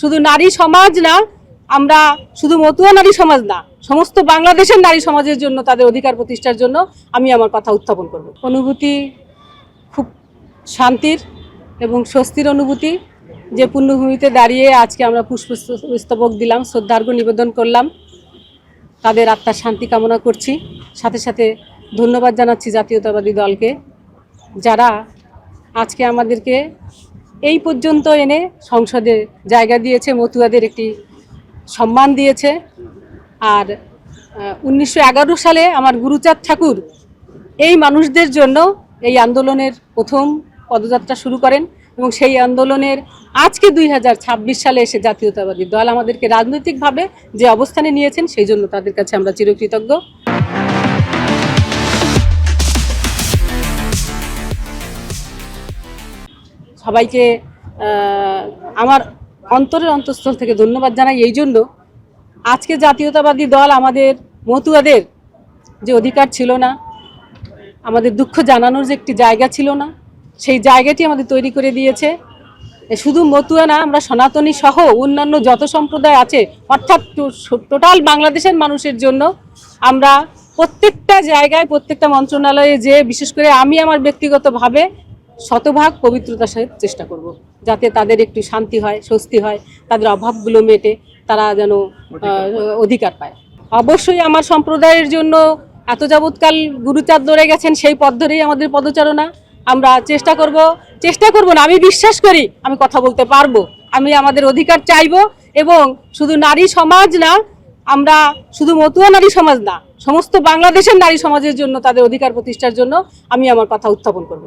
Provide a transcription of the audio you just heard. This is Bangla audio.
শুধু নারী সমাজ না, আমরা শুধু মতুয়া নারী সমাজ না, সমস্ত বাংলাদেশের নারী সমাজের জন্য তাদের অধিকার প্রতিষ্ঠার জন্য আমি আমার কথা উত্থাপন করব। অনুভূতি খুব শান্তির এবং স্বস্তির অনুভূতি যে পুণ্যভূমিতে দাঁড়িয়ে আজকে আমরা পুষ্পস্তবক দিলাম, শ্রদ্ধার্ঘ্য নিবেদন করলাম, তাদের আত্মার শান্তি কামনা করছি। সাথে সাথে ধন্যবাদ জানাচ্ছি জাতীয়তাবাদী দলকে, যারা আজকে আমাদেরকে এই পর্যন্ত এনে সংসদে জায়গা দিয়েছে, মতুয়াদের একটি সম্মান দিয়েছে। আর 1911 সালে আমার গুরুচাঁদ ঠাকুর এই মানুষদের জন্য এই আন্দোলনের প্রথম পদযাত্রা শুরু করেন এবং সেই আন্দোলনের আজকে 2026 সালে এসে জাতীয়তাবাদী দল আমাদেরকে রাজনৈতিকভাবে যে অবস্থানে নিয়েছেন সেই জন্য তাদের কাছে আমরা চিরকৃতজ্ঞ। সবাইকে আমার অন্তরের অন্তঃস্থল থেকে ধন্যবাদ জানাই এই জন্য, আজকে জাতীয়তাবাদী দল আমাদের মতুয়াদের যে অধিকার ছিল না, আমাদের দুঃখ জানানোর যে একটি জায়গা ছিল না, সেই জায়গাটি আমাদের তৈরি করে দিয়েছে। শুধু মতুয়া না, আমরা সনাতনী সহ অন্যান্য যত সম্প্রদায় আছে, অর্থাৎ টোটাল বাংলাদেশের মানুষের জন্য আমরা প্রত্যেকটা জায়গায় প্রত্যেকটা মন্ত্রণালয়ে যে, বিশেষ করে আমি আমার ব্যক্তিগতভাবে শতভাগ পবিত্রতার সাথে চেষ্টা করব, যাতে তাদের একটু শান্তি হয়, স্বস্তি হয়, তাদের অভাবগুলো মেটে, তারা যেন অধিকার পায়। অবশ্যই আমার সম্প্রদায়ের জন্য এত যাবৎকাল গুরুচাঁদ ধরে গেছেন, সেই পথ ধরেই আমাদের পদচারণা। আমরা চেষ্টা করব না, আমি বিশ্বাস করি আমি কথা বলতে পারবো, আমি আমাদের অধিকার চাইবো। এবং শুধু নারী সমাজ না, আমরা শুধু মতুয়া নারী সমাজ না, সমস্ত বাংলাদেশের নারী সমাজের জন্য তাদের অধিকার প্রতিষ্ঠার জন্য আমি আমার কথা উত্থাপন করব।